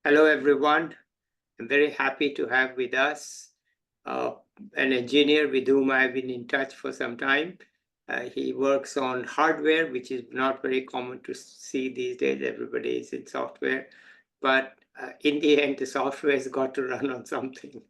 Hello, everyone. I'm very happy to have with us uh, an engineer with whom I've been in touch for some time. He works on hardware, which is not very common to see these days. Everybody is in software. But in the end, the software has got to run on something,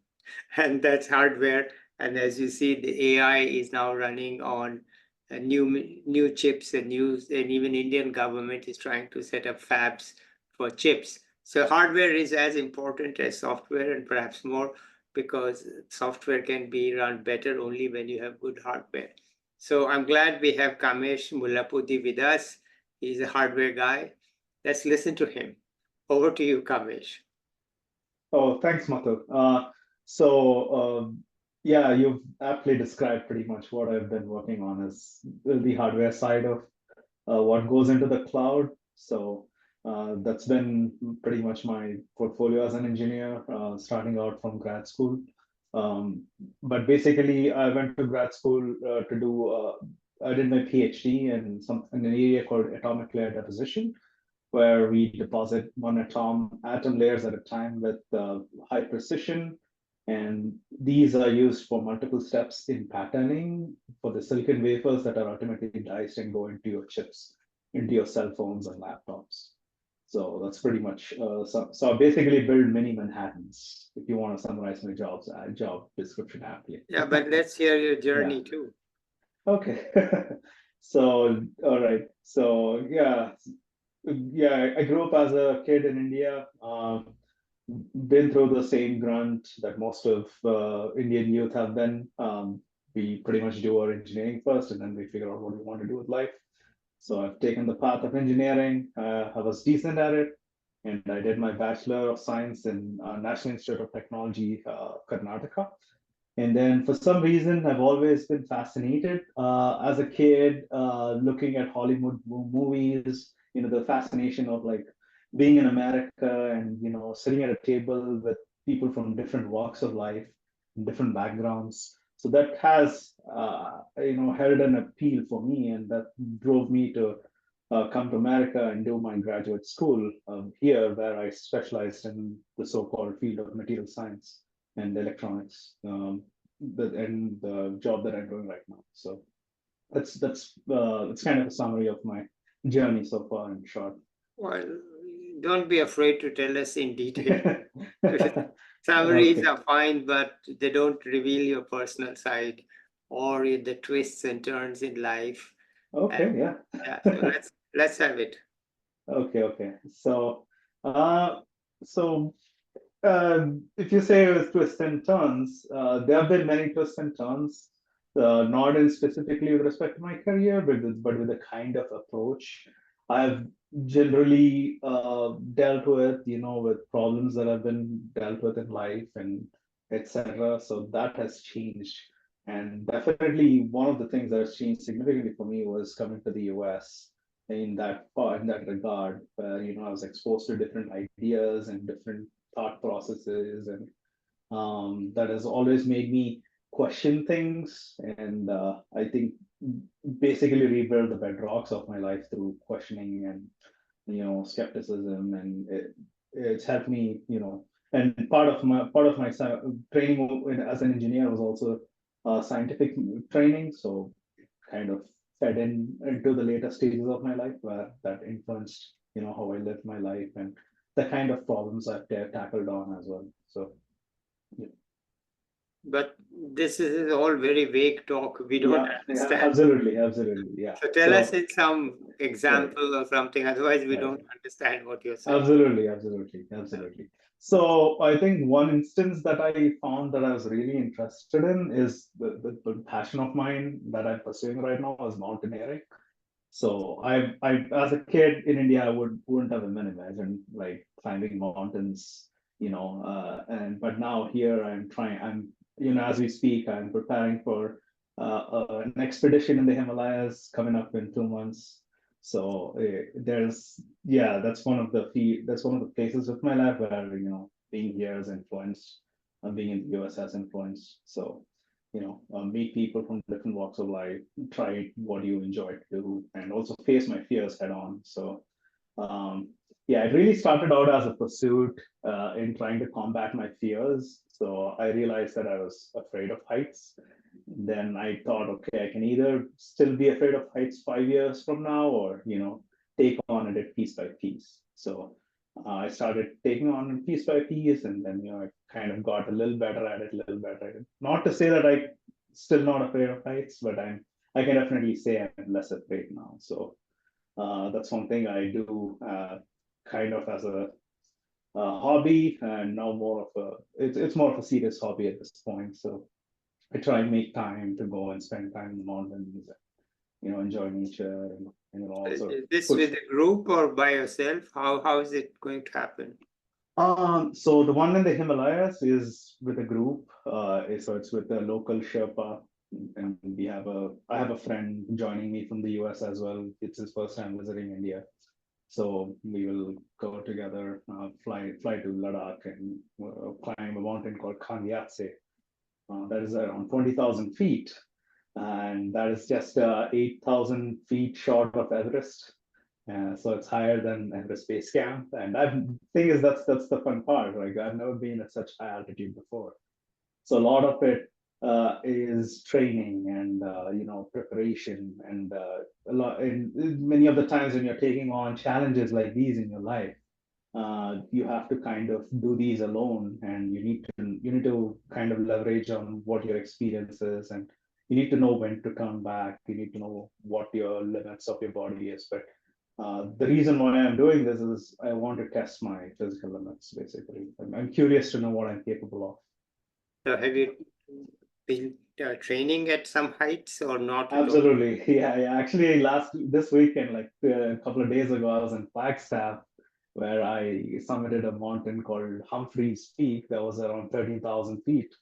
and that's hardware. And as you see, the AI is now running on new chips and even Indian government is trying to set up fabs for chips. So hardware is as important as software and perhaps more because software can be run better only when you have good hardware. So I'm glad we have Kamesh Mullapudi with us. He's a hardware guy. Let's listen to him. Over to you, Kamesh. Oh, thanks, Mathur. Yeah, you've aptly described pretty much what I've been working on is the hardware side of what goes into the cloud. That's been pretty much my portfolio as an engineer, starting out from grad school. But basically, I went to grad school I did my PhD in an area called atomic layer deposition, where we deposit one atom layers at a time with high precision. And these are used for multiple steps in patterning for the silicon wafers that are ultimately diced and go into your chips, into your cell phones and laptops. So that's pretty much, so I basically build mini Manhattans, if you want to summarize my job description aptly. Yeah, but let's hear your Yeah. journey too. Okay. All right. I grew up as a kid in India. Been through the same grunt that most of Indian youth have been. We pretty much do our engineering first, and then we figure out what we want to do with life. So I've taken the path of engineering. I was decent at it, and I did my Bachelor of Science in National Institute of Technology, Karnataka. And then for some reason, I've always been fascinated as a kid, looking at Hollywood movies, the fascination of like being in America and, sitting at a table with people from different walks of life, different backgrounds. So that has, held an appeal for me, and that drove me to come to America and do my graduate school here, where I specialized in the so-called field of material science and electronics, and the job that I'm doing right now. So that's kind of a summary of my journey so far in short. Well, don't be afraid to tell us in detail. Summaries Okay. are fine, but they don't reveal your personal side or the twists and turns in life. And Okay. Yeah. yeah, so let's have it. Okay. Okay. Uh, so if you say it was twists and turns, there have been many twists and turns, not in specifically with respect to my career, but with the kind of approach I've generally dealt with, with problems that have been dealt with in life and etc. So that has changed. And definitely one of the things that has changed significantly for me was coming to the US in that regard, where I was exposed to different ideas and different thought processes, and that has always made me question things. And I think basically rebuild the bedrocks of my life through questioning and skepticism, and it's helped me. And part of my training as an engineer was also scientific training, so kind of fed into the later stages of my life, where that influenced how I lived my life and the kind of problems I've tackled on as well. So yeah, But this is all very vague talk. We don't yeah, understand. absolutely, yeah. So tell us So in some right, example or something. Otherwise, we right. don't understand what you're saying. Absolutely. So I think one instance that I found that I was really interested in is the passion of mine that I'm pursuing right now is mountaineering. So as a kid in India, I wouldn't have even imagined like climbing mountains, and but now here as we speak, I'm preparing for an expedition in the Himalayas coming up in 2 months. So that's one of the places of my life where being here has influenced, being in the US has influenced. So meet people from different walks of life, try what you enjoy to do, and also face my fears head on. So, um, yeah, it really started out as a pursuit in trying to combat my fears. So I realized that I was afraid of heights. Then I thought, okay, I can either still be afraid of heights 5 years from now, or take on it piece by piece. So I started taking on it piece by piece, and then I kind of got a little better at it, a little better at it. Not to say that I still not afraid of heights, but I can definitely say I'm less afraid now. So that's one thing I do kind of as a hobby, and now more of a it's more of a serious hobby at this point. So I try and make time to go and spend time in the mountains, enjoy nature, and also Is this push. with a group or by yourself? How is it going to happen? So the one in the Himalayas is with a group. So it's with a local Sherpa, and I have a friend joining me from the US as well. It's his first time visiting India. So we will go together, fly to Ladakh, and climb a mountain called Kanyatse. That is around 20,000 feet, and that is just 8,000 feet short of Everest. So it's higher than Everest Base Camp. And thing is, that's the fun part. Like, I've never been at such high altitude before. So a lot of it is training and preparation, and a lot. And many of the times when you're taking on challenges like these in your life, you have to kind of do these alone, and you need to kind of leverage on what your experience is, and you need to know when to turn back. You need to know what your limits of your body is. But the reason why I'm doing this is I want to test my physical limits. Basically, I'm curious to know what I'm capable of. So have you been training at some heights or not at all? Absolutely. Yeah, yeah. Actually, this weekend, like a couple of days ago, I was in Flagstaff, where I summited a mountain called Humphreys Peak that was around 13,000 feet.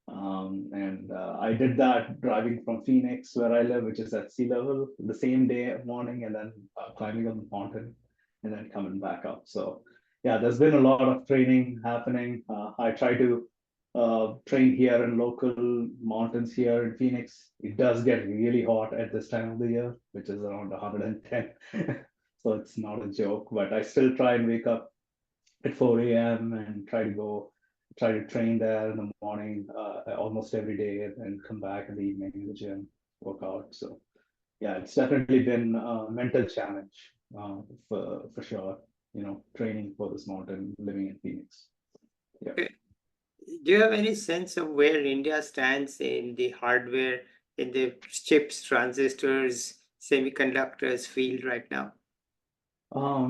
And I did that driving from Phoenix, where I live, which is at sea level, the same day morning, and then climbing up the mountain, and then coming back up. So, yeah, there's been a lot of training happening. I try to train here in local mountains here in Phoenix. It does get really hot at this time of the year, which is around 110. So it's not a joke, but I still try and wake up at 4 a.m. and try to train there in the morning almost every day, and then come back in the evening in the gym, work out. So yeah, it's definitely been a mental challenge for sure. Training for this mountain, living in Phoenix. Yeah. Okay. Do you have any sense of where India stands in the hardware, in the chips, transistors, semiconductors field right now? I,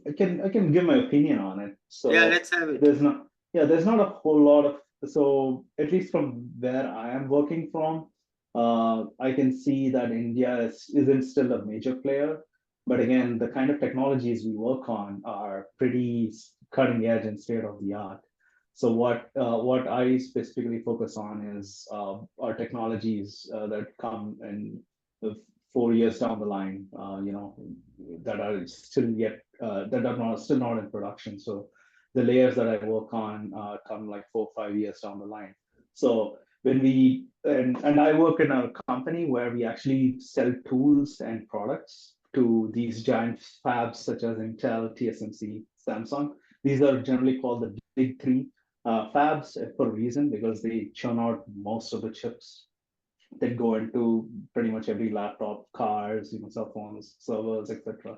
I can give my opinion on it. Yeah, So let's have it. there's not there's not a whole lot of, so at least from where I am working from, I can see that India isn't still a major player. But again, the kind of technologies we work on are pretty cutting edge and state of the art. So what I specifically focus on is our technologies that come in the 4 years down the line, that are still not in production. So the layers that I work on come like 4 or 5 years down the line. So when we and I work in a company where we actually sell tools and products to these giant fabs such as Intel, TSMC, Samsung. These are generally called the big three fabs for a reason, because they churn out most of the chips that go into pretty much every laptop, cars, cell phones, servers, etc.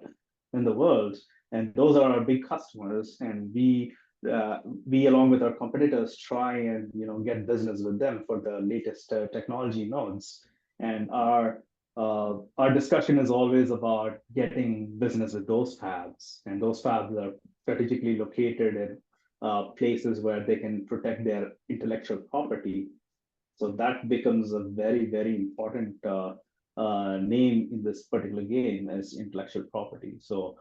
in the world. And those are our big customers, and we along with our competitors try and get business with them for the latest technology nodes. And our discussion is always about getting business with those fabs, and those fabs are strategically located in places where they can protect their intellectual property. So that becomes a very, very important name in this particular game as intellectual property. So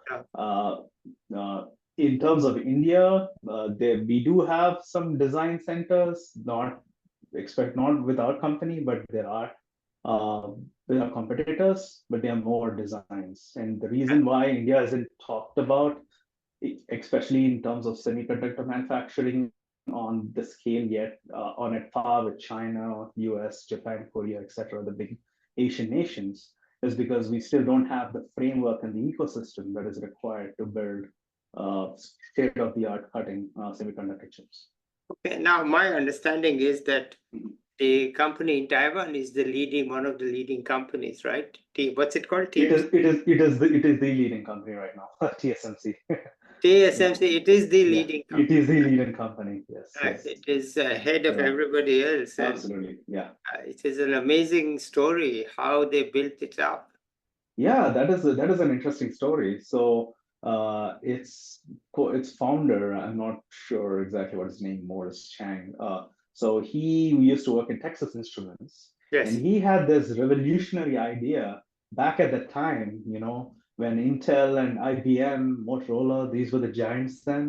Yeah. In terms of India, we do have some design centers, not with our company, but uh, there are competitors, but they are more designs. And the reason why India isn't talked about, especially in terms of semiconductor manufacturing on the scale yet, on a par with China, US, Japan, Korea, etc., the big Asian nations, is because we still don't have the framework and the ecosystem that is required to build state-of-the-art cutting semiconductor chips. Okay, now my understanding is that Mhm. the company in Taiwan is one of the leading companies, right? What's it called? It is the leading company right now, TSMC. Yeah, TSMC, it is the yeah, leading it company, is the leading company. Yes, right? yes, It is ahead of yeah, everybody else, and absolutely. Yeah, it is an amazing story how they built it up. yeah, that is an interesting story. So its founder, I'm not sure exactly what his name, Morris Chang. So he used to work in Texas Instruments, and Yes, he had this revolutionary idea back at the time, when Intel and IBM, Motorola, these were the giants then.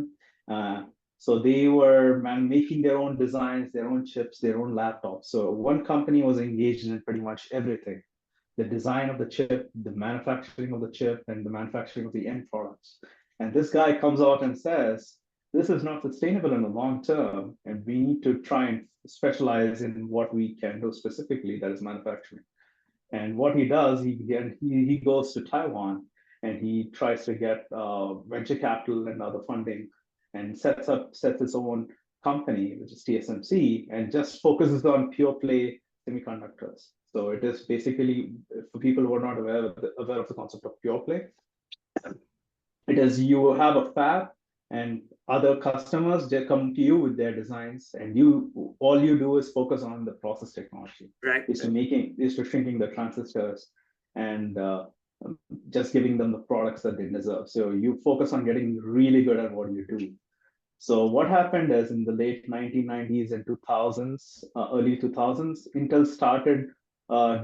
Uh, so they were making their own designs, their own chips, their own laptops. So one company was engaged in pretty much everything: the design of the chip, the manufacturing of the chip, and the manufacturing of the end products. And this guy comes out and says, this is not sustainable in the long term, and we need to try and specialize in what we can do specifically, that is manufacturing. And what he does, he goes to Taiwan and he tries to get venture capital and other funding, and sets his own company, which is TSMC, and just focuses on pure play semiconductors. So it is basically, for people who are not aware of the concept of pure play, it is you have a fab and other customers, they come to you with their designs, and all you do is focus on the process technology, right. is to shrinking the transistors, and just giving them the products that they deserve. So you focus on getting really good at what you do. So what happened is, in the late 1990s and 2000s, early 2000s, Intel started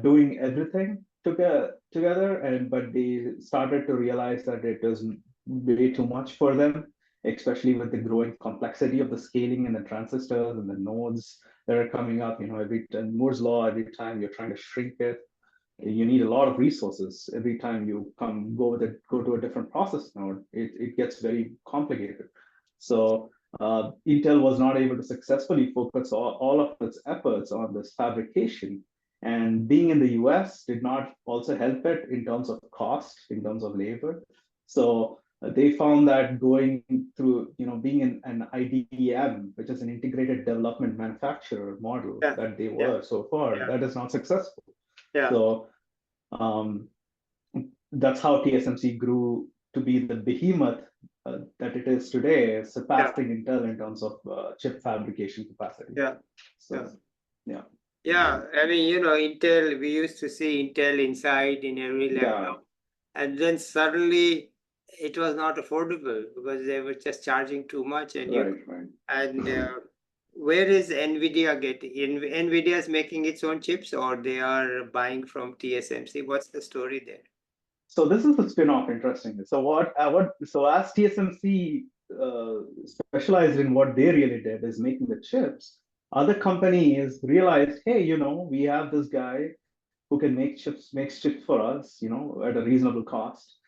doing everything together, but they started to realize that it was way too much for them, especially with the growing complexity of the scaling and the transistors and the nodes that are coming up. Every Moore's law, every time you're trying to shrink it, you need a lot of resources. Every time you go to a different process node, it gets very complicated. So Intel was not able to successfully focus all of its efforts on this fabrication. And being in the US did not also help it in terms of cost, in terms of labor. So they found that going through, being in an IDM, which is an integrated development manufacturer model Yeah, that they yeah, were so far, yeah, that is not successful. yeah. So um, that's how TSMC grew to be the behemoth that it is today, Yeah, surpassing Intel in terms of chip fabrication capacity. yeah, yeah. So, yeah. Yeah, I mean, Intel, we used to see Intel inside in every Yeah, laptop, and then suddenly it was not affordable because they were just charging too much, right, right. and where is Nvidia getting? Nvidia is making its own chips, or they are buying from TSMC? What's the story there? So this is the spin-off, interestingly. So as TSMC specialized in what they really did, is making the chips, other companies realized, hey, we have this guy who can makes chips for us, at a reasonable cost.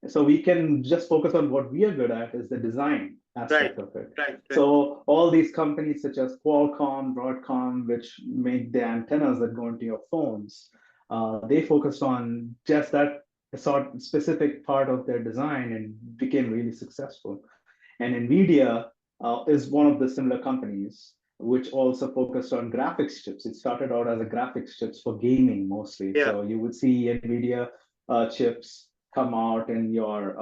So we can just focus on what we are good at, is the design Right, aspect of it. right, right. So all these companies such as Qualcomm, Broadcom, which make the antennas that go into your phones, they focused on just that sort specific part of their design and became really successful. And NVIDIA is one of the similar companies which also focused on graphics chips. It started out as a graphics chips for gaming mostly. Yeah, So you would see NVIDIA chips come out in your,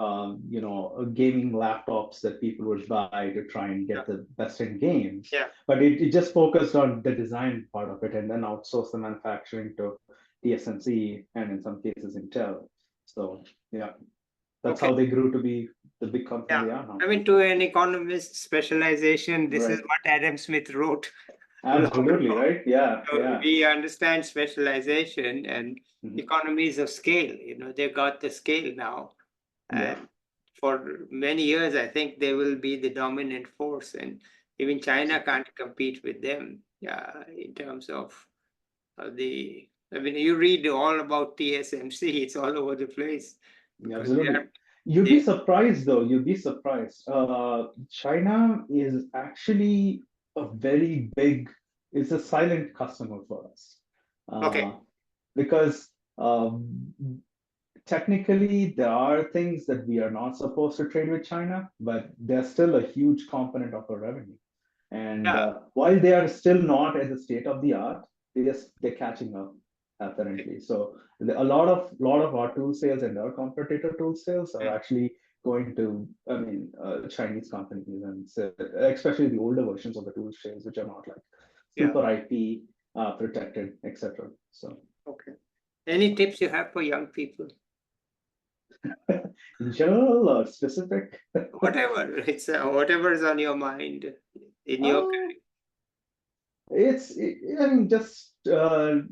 gaming laptops that people would buy to try and yeah, get the best in games. yeah. But it just focused on the design part of it, and then outsourced the manufacturing to TSMC and in some cases Intel. So yeah, that's Okay. how they grew to be the big company Yeah. they are now. I mean, to an economist, specialization, this is Right. what Adam Smith wrote long Absolutely, ago. right? Yeah, So yeah. we understand specialization and Mhm. economies of scale. They got the scale now. Yeah, And for many years, I think they will be the dominant force. And even China can't compete with them, in terms of I mean, you read all about TSMC, it's all over the place because absolutely. You'd be they surprised though, you'd be surprised. China is actually a very big, it's a silent customer for us. okay, Uh, because um, technically, there are things that we are not supposed to trade with China, but they're still a huge component of our revenue. And Yeah. while they are still not at the state of the art, they're catching up apparently. So a lot of our tool sales and our competitor tool sales are actually going to, I mean, Chinese companies, and so, especially the older versions of the tool sales, which are not like Yeah. super IP protected, etc. So Okay. Any tips you have for young people? in general or specific? Whatever. It's whatever is on your mind in your Oh, I mean, just don't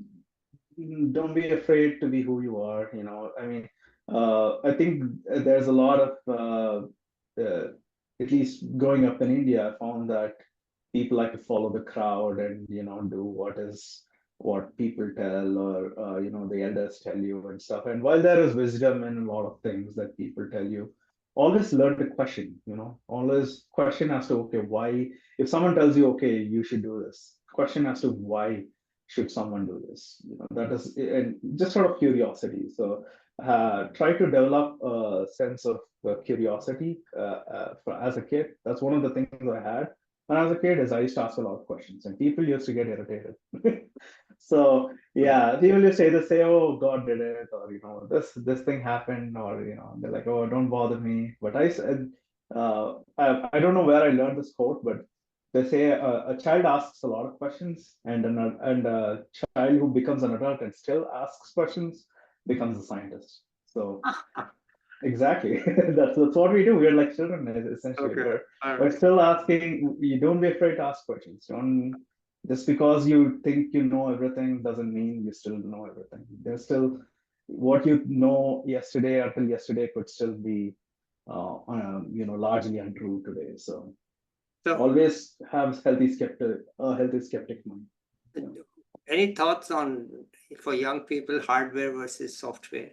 be afraid to be who you are. I mean, I think there's a lot of, at least growing up in India, I found that people like to follow the crowd and do what people tell, or the elders tell you and stuff. And while there is wisdom in a lot of things that people tell you, always learn to question. Always question as to, okay, why. If someone tells you, okay, you should do this, question as to why should someone do this. That is, and just sort of curiosity. So try to develop a sense of curiosity as a kid. That's one of the things I had when I was a kid, is I used to ask a lot of questions, and people used to get irritated. So yeah, people used to either say, "Oh, God did it," or this thing happened, or they're like, "Oh, don't bother me." But I said, I don't know where I learned this quote, but they say a child asks a lot of questions, and a child who becomes an adult and still asks questions becomes a scientist. So exactly, that's what we do. We're like children, essentially. Okay. All We're right. still asking. You don't be afraid to ask questions. Don't Just because you think you know everything doesn't mean you still know everything. There's still what you know yesterday until yesterday could still be, largely untrue today. So So, always have healthy skeptic mind. Yeah. any thoughts on for young people hardware versus software?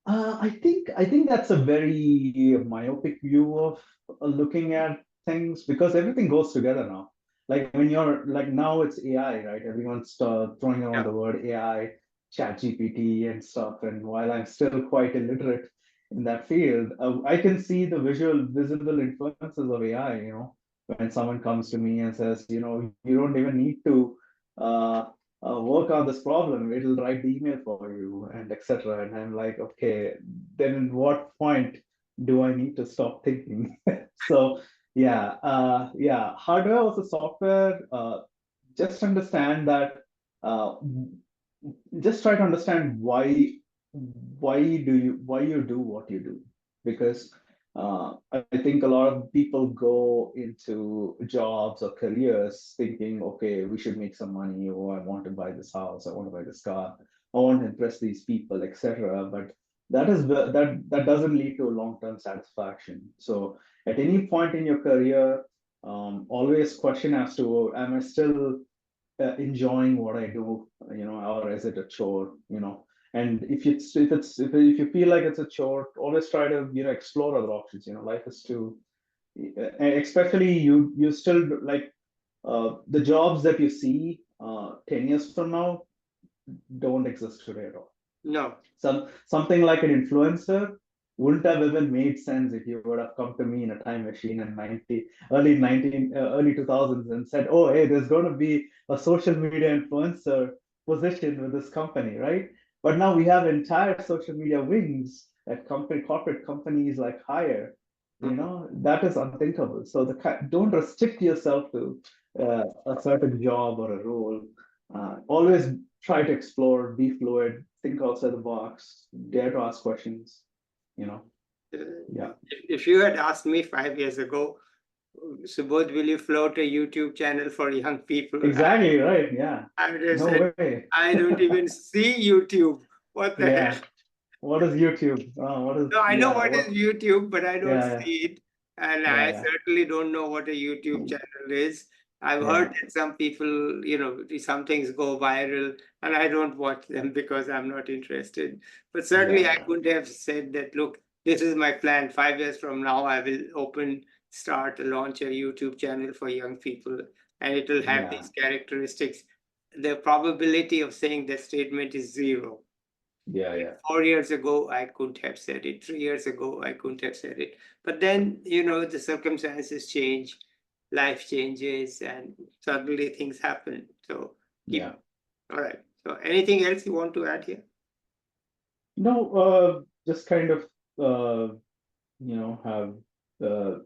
I think that's a very myopic view of looking at things, because everything goes together now. Like when you're like now it's AI, right? Everyone's throwing around Yeah. the word AI, chat GPT and stuff. And while I'm still quite illiterate in that field, I can see the visible influences of AI. When someone comes to me and says, you don't even need to uh, work on this problem, it'll write the email for you, and etc. And I'm like, okay, then at what point do I need to stop thinking? So yeah, hardware also software. Just understand that. Uh, just try to understand why you do what you do, because I think a lot of people go into jobs or careers thinking, okay, we should make some money, or I want to buy this house, I want to buy this car, I want to impress these people, etc. But that doesn't lead to long-term satisfaction. So at any point in your career, always question as to, am I still enjoying what I do, or is it a chore, And if you feel like it's a chore, always try to explore other options. Life is too, especially you still like the jobs that you see 10 years from now don't exist today at all. No. Something like an influencer wouldn't have even made sense if you would have come to me in a time machine in early 2000s and said, oh, hey, there's going to be a social media influencer position with this company, right? But now we have entire social media wings that corporate companies like hire. That is unthinkable. So don't restrict yourself to a certain job or a role. Always try to explore, be fluid, think outside the box, dare to ask questions, you know. Yeah. If you had asked me 5 years ago, Subodh, will you float a YouTube channel for young people? Exactly, right. Yeah. I would have said, No way. I don't even see YouTube. What the hell? Yeah. What is YouTube? What is, No, I know yeah, what is what, YouTube, but I don't yeah, see it. And yeah, I yeah, certainly don't know what a YouTube channel is. I've yeah, heard that some people, some things go viral, and I don't watch them because I'm not interested. But certainly I yeah, couldn't have said that, look, this is my plan. 5 years from now, I will launch a YouTube channel for young people, and it will have yeah, these characteristics. The probability of saying that statement is zero. Yeah. 4 years ago, I couldn't have said it. 3 years ago, I couldn't have said it. But then, the circumstances change, life changes, and suddenly things happen. So keep, Yeah. all right. So anything else you want to add here? No, just kind of, have,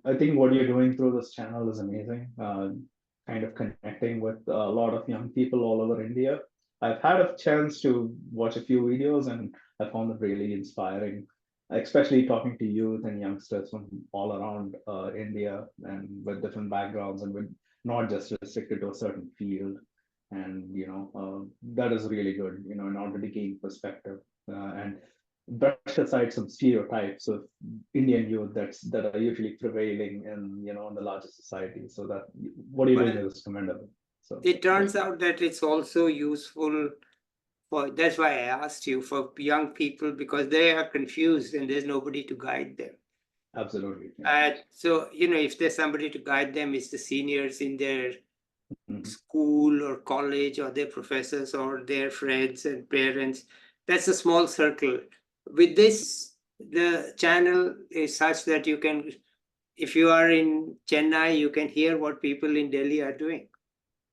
I think what you're doing through this channel is amazing. Kind of connecting with a lot of young people all over India. I've had a chance to watch a few videos and I found it really inspiring, especially talking to youth and youngsters from all around India and with different backgrounds and with not just restricted to a certain field. And, that is really good, in order to gain perspective. And brush aside some stereotypes of Indian youth that are usually prevailing in the larger society. So that what you're doing Well, is commendable. So it yeah, turns out that it's also useful that's why I asked you, for young people, because they are confused and there's nobody to guide them. absolutely. Yeah. So, if there's somebody to guide them, it's the seniors in their Mhm. school or college, or their professors or their friends and parents. That's a small circle. With this, the channel is such that you can, if you are in Chennai, you can hear what people in Delhi are doing,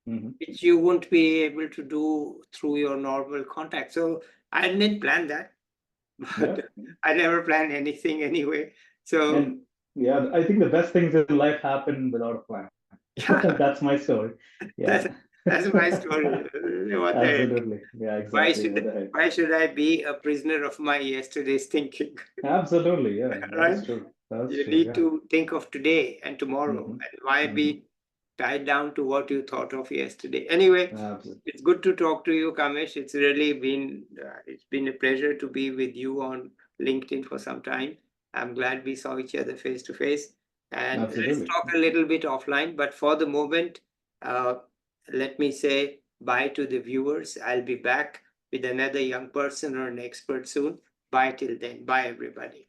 Mhm. which you won't be able to do through your normal contact. So I didn't plan that, Yeah. but I never plan anything anyway. So And yeah, I think the best things in life happen without a plan. yeah, That's my story. that's Yeah. that's my story. What the heck? Absolutely. Yeah, Why exactly. What should the heck? why should I be a prisoner of my yesterday's thinking? Absolutely. Yeah, that is Right? true. That's You true. need Yeah. to think of today and tomorrow, Hmm. and why Hmm. be tied down to what you thought of yesterday? Anyway, Absolutely. it's good to talk to you, Kamesh. It's really been it's been a pleasure to be with you on LinkedIn for some time. I'm glad we saw each other face to face, and let's Absolutely. talk a little bit offline. But for the moment, uh, let me say bye to the viewers. I'll be back with another young person or an expert soon. Bye till then. Bye, everybody.